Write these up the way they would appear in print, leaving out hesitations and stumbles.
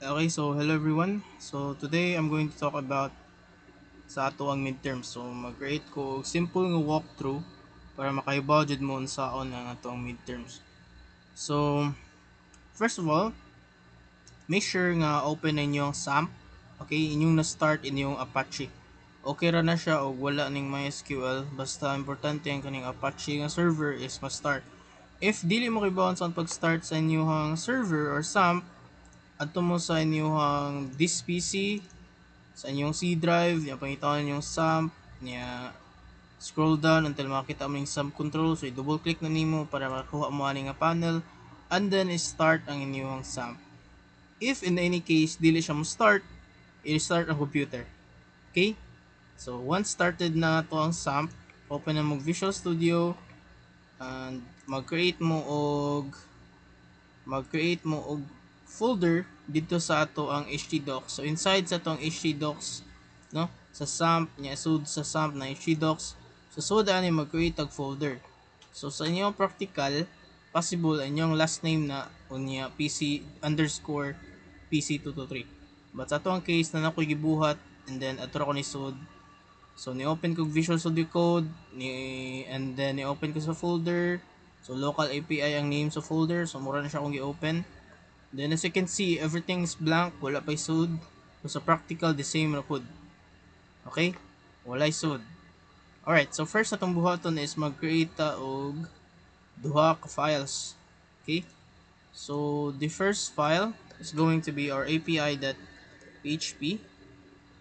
Okay, so hello everyone. So today I'm going to talk about sa ato ang midterms. So mag-create ko og simple nga walkthrough para makahibaw jud mo unsaon ang ato ang midterms. So first of all, make sure nga open na inyong SAMP. Okay, inyong na-start inyong Apache. Okay ra na siya o wala ning MySQL, basta importante ang kaning Apache nga server is ma-start. If dili mo kibaon sa pag-start sa inyong server or SAMP, adto mo sa inyong this PC, sa inyong C drive, yung pangitawan yung SAMP, niya scroll down until makita mo yung SAMP control. So i-double click na nimo para makakuha mo ani nga panel and then start ang inyong SAMP. If in any case dili siya mo start, i-start ang computer. Okay? So once started na to ang SAMP, open na mo Visual Studio and mag-create mo og folder dito sa ato ang htdocs. So inside sa atong htdocs, no, sa SAMP nya sud sa SAMP na htdocs, so sud ani mag-create og folder. So sa inyong practical, possible inyong last name na unya PC underscore PC223. But sa atong case na nakoy gibuhat and then ato ko ni sud. So ni-open ko Visual Studio Code and then ni-open ko sa folder. So local API ang name sa folder. So mura na siya akong gi-open. Then as you can see, everything is blank, wala pa'y sud. So sa practical, the same ra pod. Okay? Walay sud. Alright, so first atong buhaton is mag-create ta og duha ka files. Okay? So the first file is going to be our api.php.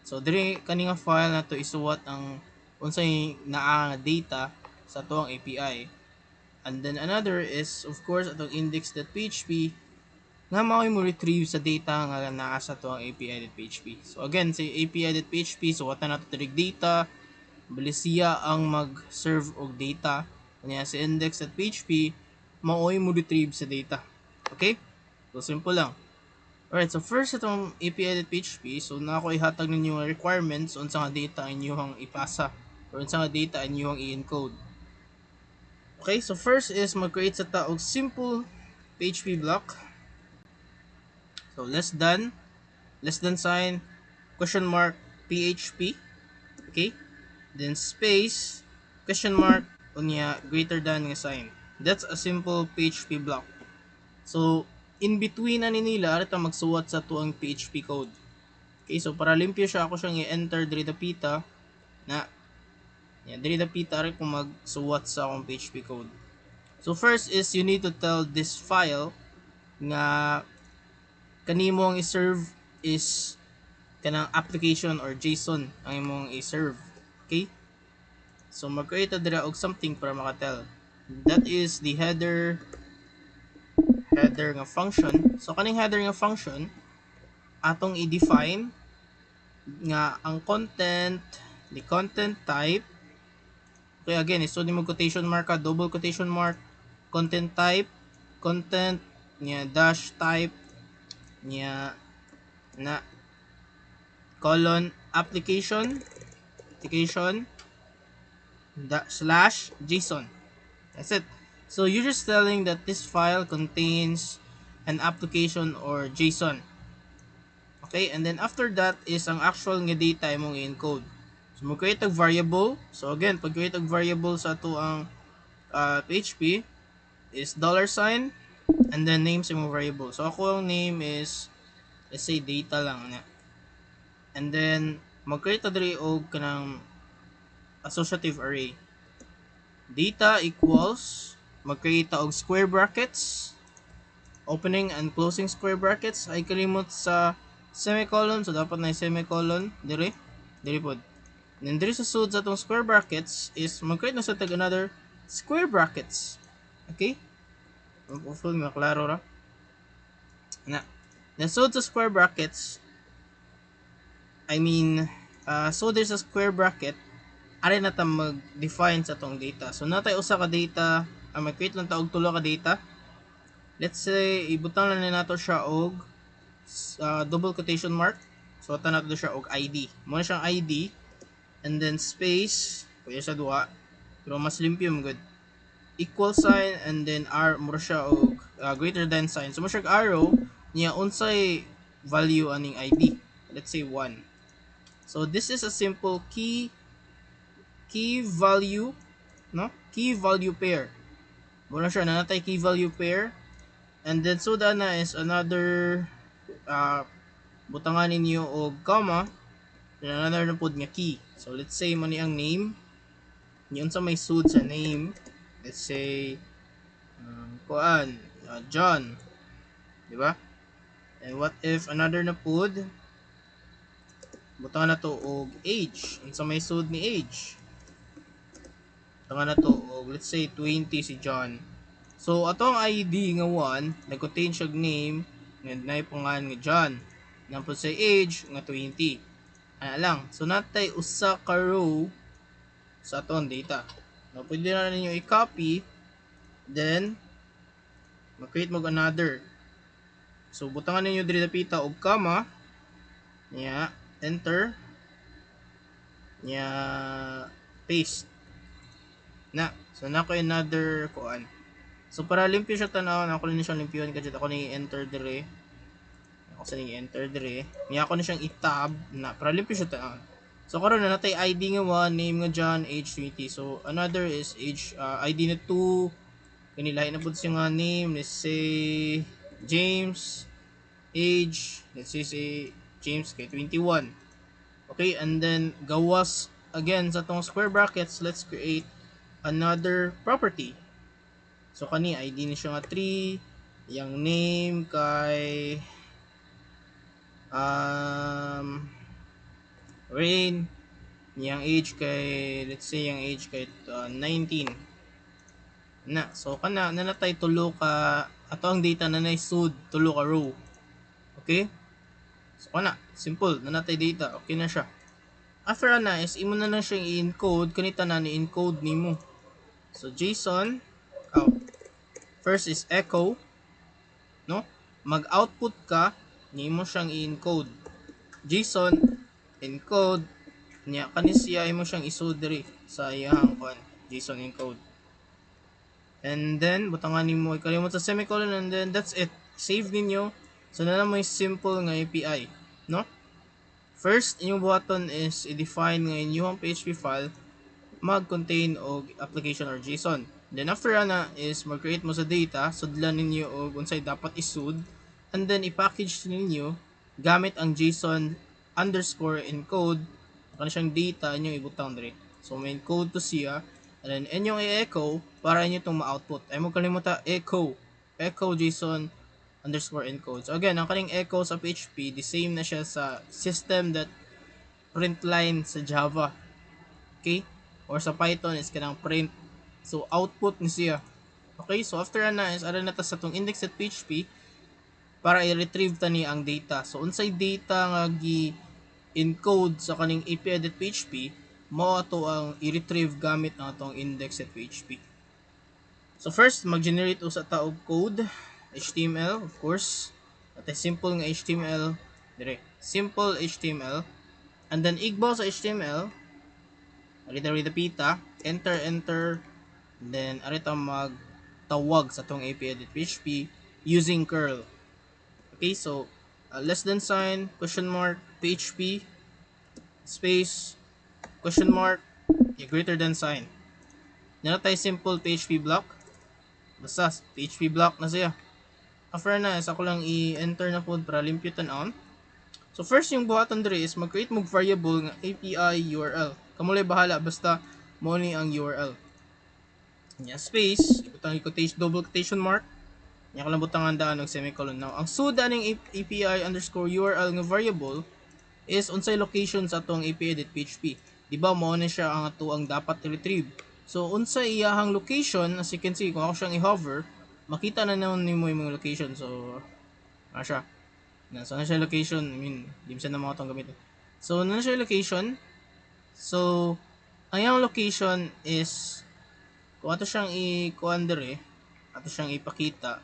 So dire kani nga file na to isuwat ang unsay naa nga data sa tuang API. And then another is of course atong index.php nga mao mo retrieve sa data nga naa sa tuang api.php. So again, sa api.php so wata nato tirig data, balisiya ang mag-serve og data. Kanya sa index.php mao mo retrieve sa data. Okay? So simple lang. Alright, so first itong API.php, so na ako ihatag ninyo ang requirements unsa nga data ang inyong ipasa or unsa nga data ang inyong i-encode. Okay, so first is mag-create sa ta og simple PHP block. So less than sign, question mark, PHP. Okay, then space, question mark, unya greater than nga sign. That's a simple PHP block. So in between na nila, arita magsuwat sa tuang PHP code. Okay, so para limpyo siya, ako siyang i-enter diri dapita na yan, diri dapita rin kung magsuwat sa akong PHP code. So first is you need to tell this file nga kanimo ang i-serve is kanang application or JSON ang imong i-serve. Okay? So mag-create dira og something para maka-tell. That is the header nga function. So kaning header nga function atong i-define nga ang content, the content type. Okay, again, so ni mo quotation mark ka, double quotation mark, content type, content niya dash type niya na colon application slash JSON. That's it. So you're just telling that this file contains an application or JSON. Okay, and then after that is ang actual nga data imong i-encode. So mag-create og variable. So again, pag create og variable sa ato ang PHP is $sign and then name sa imong variable. So ako ang name is let's say data lang na. And then mag-create ta diri og kanang associative array. Data equals mag-create ta og square brackets, opening and closing square brackets. Ay kalimot sa semicolon, so dapat na semicolon diri pod. And then diri sa sud sa atong square brackets is mag-create na sa tag another square brackets. Okay? Full nga klaro ra. Na. Then sud sa square brackets, so there's a square bracket, ari na ta mag-define sa atong data. So natay usa ka data, mag-create lang ta og tulo ka data. Let's say ibutang lang nato siya og double quotation mark. So ata nato siya og ID. Mo na siyang ID and then space kuya sa duha. Pero mas limpyo mo good. Equal sign and then R mo siya og greater than sign. So mo siya arrow niya unsay value aning ID. Let's say 1. So this is a simple key value, no? Key value pair. Muna siya nanatay key value pair, and then so na is another butangan ninyo og comma, then another na pod nga key. So let's say mo ni ang name, yun sa may sud sa name. Let's say John, di ba? And what if another na pod butangan na to og age, yun sa may sud ni age. Butangan na to og let's say 20 si John. So atong ID nga 1 nag-contain siya name nga naipungan nga John. Napod sa age nga 20. Ana lang. So natay usa ka row sa atong data. No, pwede na ninyo i-copy, then mag-create mo another. So butangan ninyo diri dapita og comma. Nya enter. Nya paste. Na. So na ko another kuan. So para limpyo siya tanawon, ako na siyang limpyon kasi ako ni enter dire. Ako sa ni enter dire. Niya ako na siyang i-tab na para limpyo siya tanawon. So karon na natay ID nga 1, name nga John, age 20. So another is age ID na 2. Kanilahi na pud siya nga name, let's say James, age, let's say James kay 21. Okay, and then gawas again sa tong square brackets, let's create another property. So kani ID ni siya nga 3, yang name kay Rain, yang age kay let's say yang age kay 19. Na so kana natay tulo ka ato ang data na naisud tulo ka row. Okay? So kana simple na natay data, okay na siya. After na is imo na lang siyang i-encode kanita na ni-encode nimo. So JSON first is echo, no? Mag-output ka, nimo siyang i-encode. JSON encode niya kani siya imo siyang isud diri sa iyang JSON encode. And then butangan nimo ikalimot sa semicolon, and then that's it. Save ninyo. So na lang mo simple nga API, no? First inyong buhaton is i-define nga inyong PHP file mag-contain og application or JSON. Then after na is mag-create mo sa data, sudlan ninyo og unsay dapat isud, and then i-package ninyo gamit ang JSON underscore encode kana siyang data inyong ibutang diri. So may encode to siya, and then inyong i-echo para inyo itong ma-output. Ay mo kalimutan echo JSON underscore encode. So again, ang kaning echo sa PHP, the same na siya sa system that print line sa Java. Okay? Or sa Python is kanang print. So output ni siya. Okay? So after na is ara na ta sa tong index.php para i-retrieve ta ni ang data. So unsay data nga gi-encode sa kaning API.php, mao ato ang i-retrieve gamit ang atong index.php. So first, mag-generate usa ta og code, HTML of course. At simple nga HTML dire. Simple HTML. And then igbaw sa HTML, arita pita, enter, then arita magtawag sa tong API.php using curl. Okay, so less than sign, question mark, PHP, space, question mark, greater than sign. Natay simple PHP block. Basta PHP block na siya. After na, is ako lang i-enter na po para limpyutan on. So first yung buhatan diri is mag-create mo variable nga API URL. Kamulay bahala basta mo ni ang URL. Nya space, ibutang quotation, double quotation mark. Nya ko lang butang andaan ng semicolon. Now, ang suda ning API underscore URL nga variable is unsay location sa atong API.php. Diba mo na siya ang ato ang dapat i-retrieve. So unsay iyahang location, as you can see, kung ako siyang i-hover, makita na naman nimo yung location. So siya. Nasa na siya location, I mean, di siya na mga itong gamitin. So, na siya location. So, ang yung location is, kung ato siyang i-kuan dire, ato siyang ipakita.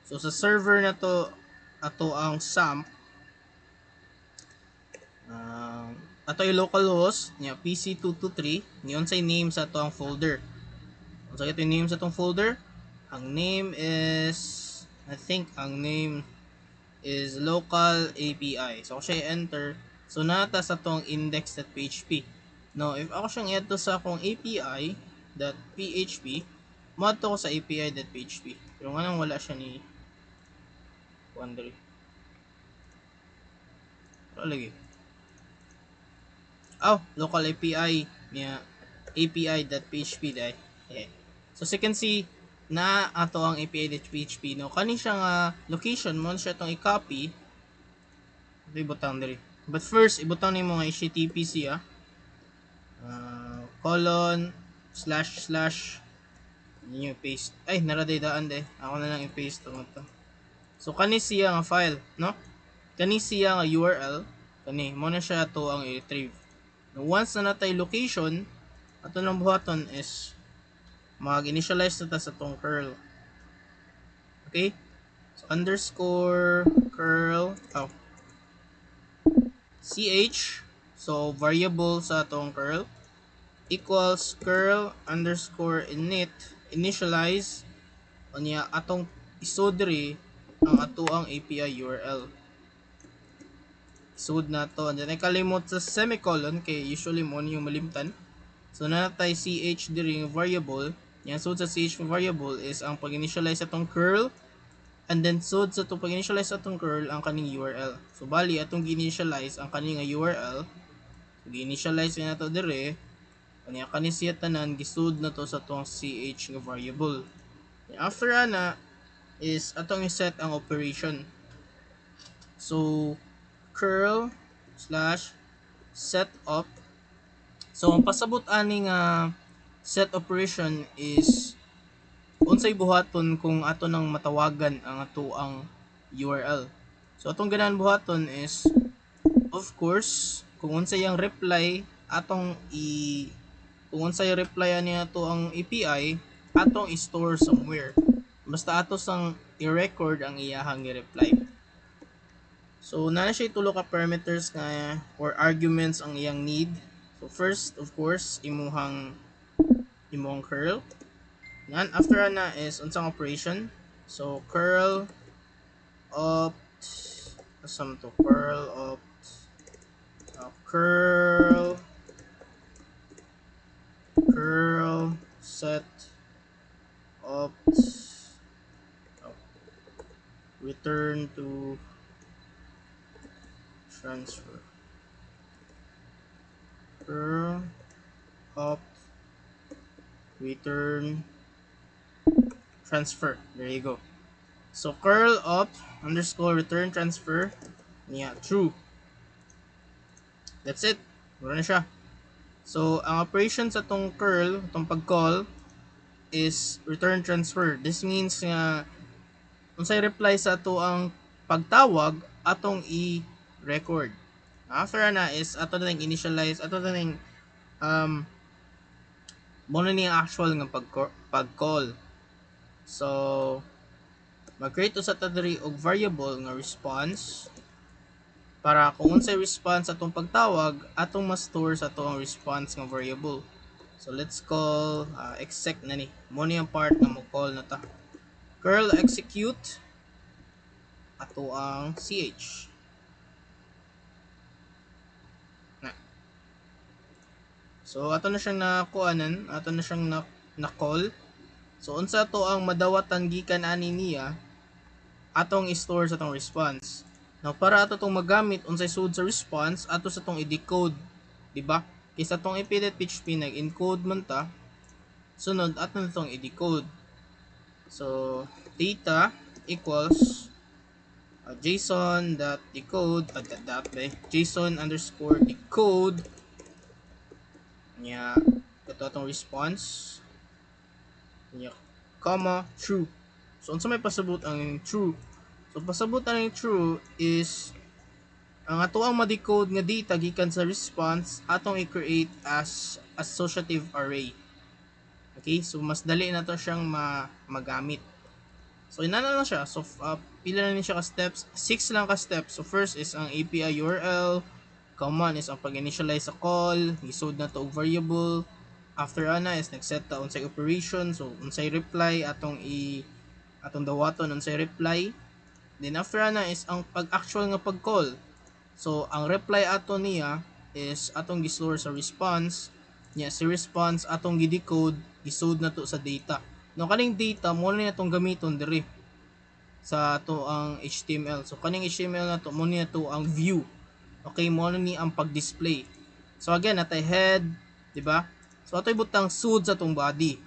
So, sa server na to, ato ang SAMP, ato yung localhost, niya, PC223, niyon sa name sa ato ang folder. Kung sa ito yung name sa itong folder, ang name is, I think, ang name is local API. So, ako siya enter. So, nata sa tong index.php. No, if ako siyang ito sa akong API.php, mo ko sa API.php. Pero nga nang wala siya ni Wandry. Wala lagi. Oh, local API niya API.php dahil. Yeah. So, as you can see, na ato ang API.php, no? Kani siya nga location mo siya itong i-copy. Ito ibutang diri. But first, ibutang ni mo nga HTTP siya. Colon // ninyo paste. Ay, naraday daan de. Ako na lang i-paste ito. So, kani siya nga file, no? Kani siya nga URL. Kani, mo na siya to ang i-retrieve. Once na natay location, ato nang buhaton is mag-initialize na ta sa tong curl. Okay? So, underscore curl ch, so variable sa atong curl, equals curl underscore init, initialize o niya atong isodri ang ato ang API URL. Isod na to. And then ay kalimot sa semicolon kay usually mo yung malimtan. So natay ch diri yung variable. Yan sud sa ch variable is ang pag-initialize atong curl. And then sud sa itong pag-initialize atong curl ang kaning URL. So bali atong gi-initialize ang kaning URL. So gi-initialize na to dire. Kanya kani siya tanan gisud na to sa tong ch nga variable. After ana is atong i-set ang operation. So curl /setup. So ang pasabot ani nga set operation is unsay buhaton kung ato nang matawagan ang ato ang URL. So atong ganahan buhaton is of course kung unsay ang reply atong kung unsay reply ani ato ang API atong i-store somewhere. Basta ato sang i-record ang iyahang i-reply. So na siya tulo ka parameters nga or arguments ang iyang need. So first of course imong curl. Nan after na is unsang operation. So curl opt asam to curl opt curl set opt return to transfer. Curl opt return transfer. There you go. So curl opt underscore return transfer niya true. That's it. Wala na siya. So ang operation sa tong curl, tong pag-call is return transfer. This means nga unsay reply sa ato ang pagtawag atong i-record. After na is ato na initialize, ato na mo na ni actual nga pag-call. So mag-create sa tadiri og variable nga response para kung unsay response atong pagtawag atong ma-store sa atong response nga variable. So let's call exec na ni. Mo ni ang part nga mo call na ta. Curl execute ato ang ch. So ato na siyang nakuanan, ato na siyang na-call. So unsa to ang madawatan gikan ani niya atong i-store sa atong response. Now para ato tong magamit unsay sud sa response ato sa tong i-decode, di ba? Kaysa tong API.php nag-encode man ta, sunod ato na tong i-decode. So data equals JSON.decode JSON underscore decode niya ito atong response niya comma true. So unsa may pasabot ang true? So pasabot ang true is ang ato ang ma-decode nga data gikan sa response atong i-create as associative array. Okay, so mas dali na to siyang magamit. So inana lang siya. So pila na ni siya ka steps? 6 lang ka steps. So first is ang API URL. Command is ang pag-initialize sa call, isod na to og variable. After ana is nag-set ta unsay operation, so unsay reply atong dawaton unsay reply. Then after na is ang pag-actual nga pag-call. So ang reply ato niya is atong gi-store sa response. Nya si response atong gi-decode, gi-load na to sa data. No kaning data mo na itong gamiton diri sa ato ang HTML. So kaning HTML na to mo na to ang view. Okay, mo na ni ang pag-display. So again, natay head, di ba? So ato'y butang suit sa atong body,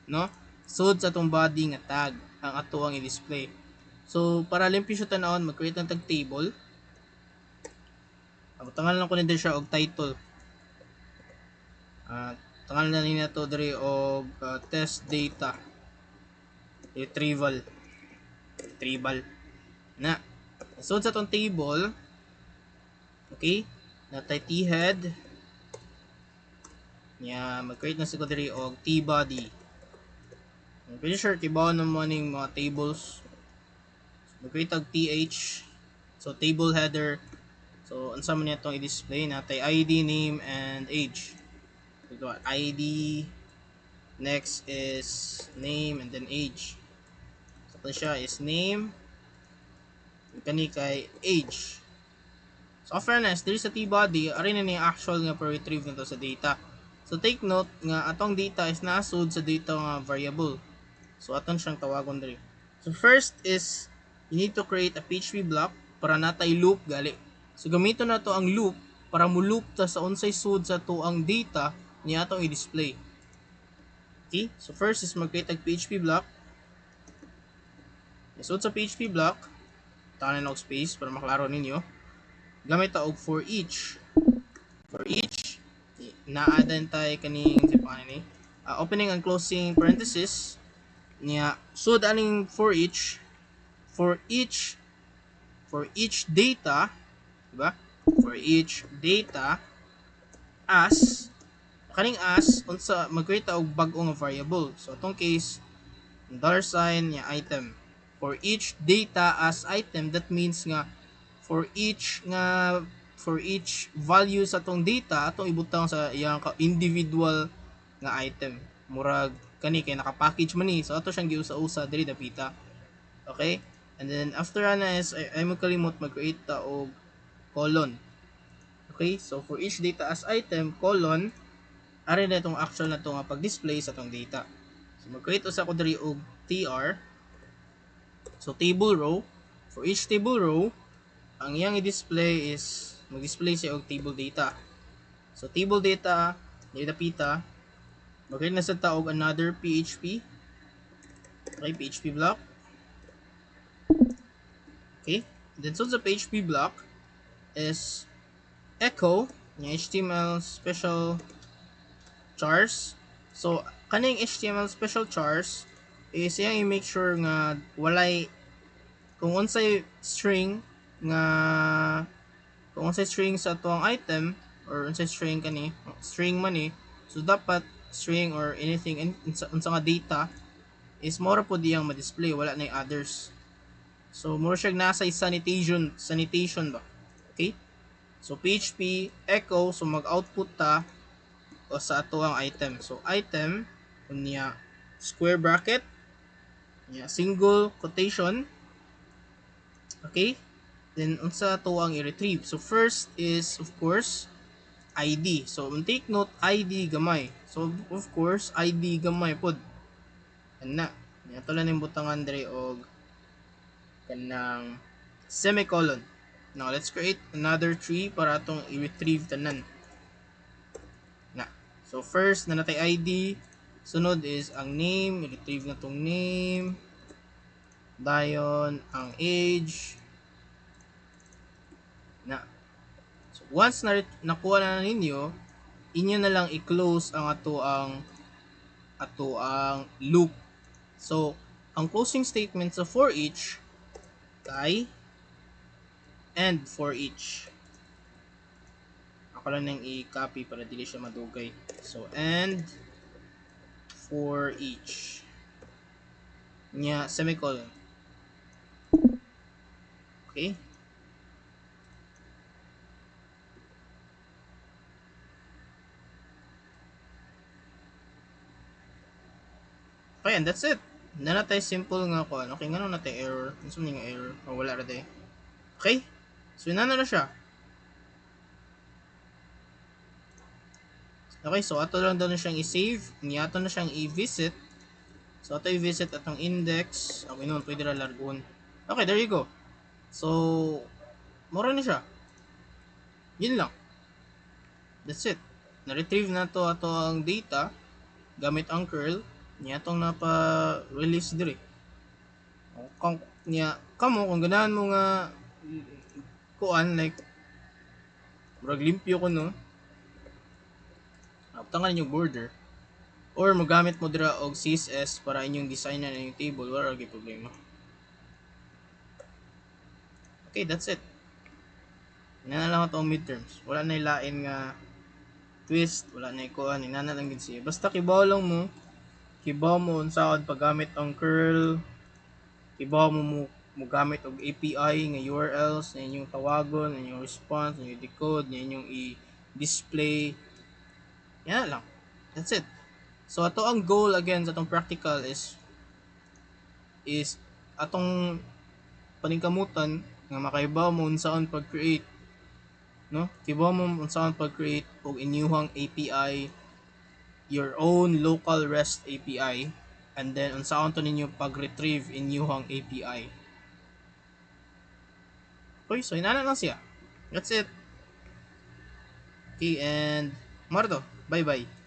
no? Suit sa atong body nga tag ang ato ang i-display. So para limpyo siya tanawon, mag-create ng tag table. Tangal lang ko na din siya og title. Tangal na nina to diri og test data retrieval na. So sa tong table, okay, natay t-head nya mag-create na siguro diri og t-body. I'm pretty sure kibaw naman yung mga tables. Mag-create og th, so table header. So unsa man itong i-display natay ID, name, and age. So ID, next is name, and then age. So ito siya is name, kani kay age. So fairness, diri sa t-body, ari na ni actual nga per-retrieve nito sa data. So take note nga atong data is nasud sa data nga variable. So aton siyang tawagon diri. So first is you need to create a PHP block para natay loop gali. So gamiton na to ang loop para mo loop ta sa unsay sud sa to ang data niya atong i-display. Okay? So first is mag-create ang PHP block. Isud sa PHP block, tanan og space para maklaro ninyo. Gamit ta og for each. For each, na-add tayo kaning ni opening and closing parenthesis niya sud aning for each data, diba? For each data as kaning as unsa mag-create og bag-o nga variable. So atong case $sign niya item. For each data as item, that means nga for each value sa atong data atong ibutang sa iyang individual nga item. Murag kani kay naka-package man ni. So ato siyang giusa-usa diri dapita. Okay? And then after na is ay mo kalimot mag-create ta og colon. Okay? So for each data as item colon ari na itong actual na to nga pag-display sa atong data. So mag-create usa ko diri og tr. So table row. For each table row, ang iyang i-display is mag-display siya og table data. So table data diri dapita mag-create na sa ta og another PHP. Okay, PHP block. Okay? Then so sa PHP block is echo ng HTML special chars. So kaning HTML special chars is iyang i-make sure nga walay kung unsay string nga kung unsay string sa atong item or unsay string kani string man ni, so dapat string or anything unsa nga data is more po diyang ma-display, wala na yung others. So more siya nasa sanitation ba. Okay? So PHP echo, so mag-output ta o sa ato ang item. So item unya square bracket unya single quotation. Okay? Then unsa to ang i-retrieve. So first is of course ID. So take note ID gamay. So of course ID gamay pod. Ana. Ato lang yung butangan diri og kanang semicolon. Now let's create another tree para atong i-retrieve tanan. Na. So first na natay ID, sunod is ang name, i-retrieve na tong name. Dayon ang age. Na. So once na nakuha na ninyo, inyo na lang i-close ang ato ang loop. So ang closing statement sa for each kay and for each. Ako lang nang i-copy para dili siya madugay. So and for each nya semicolon. Okay? Okay, and that's it. Na natay simple nga ko ano, kay ngano natay error, unsa man nga error o wala ra day. Okay? So inana na siya. Okay, so ato lang daw na siyang i-save, ni ato na siyang i-visit. So ato i-visit atong index. Okay noon, pwede ra largon. Okay, there you go. So mura na siya. Yun lang. That's it. Na-retrieve na to ato ang data gamit ang curl niya atong napa-release dire. Kung niya kamo kung ganahan mo nga kuan like murag limpyo ko no. Abtangan yung border or mogamit mo dira og CSS para inyong design na yung table wala gyud problema. Okay, that's it. Ina na lang atong midterms. Wala na ilain nga twist, wala na kuan, ina na lang gid siya. Basta kibaw lang mo, kibaw mo unsaon paggamit ang curl, kibaw mo gamit og API nga URLs na inyong tawagon, na inyong response, na inyong decode, na inyong i-display. Yan lang. That's it. So ato ang goal again sa atong practical is atong paningkamutan nga makaibaw mo unsaon pag-create, no? Kibaw mo unsaon pag-create og inyuhang API, your own local REST API, and then unsaon to ninyo pag-retrieve inyuhang API. Okay, so inana lang siya. That's it. Okay, and Marto, bye-bye.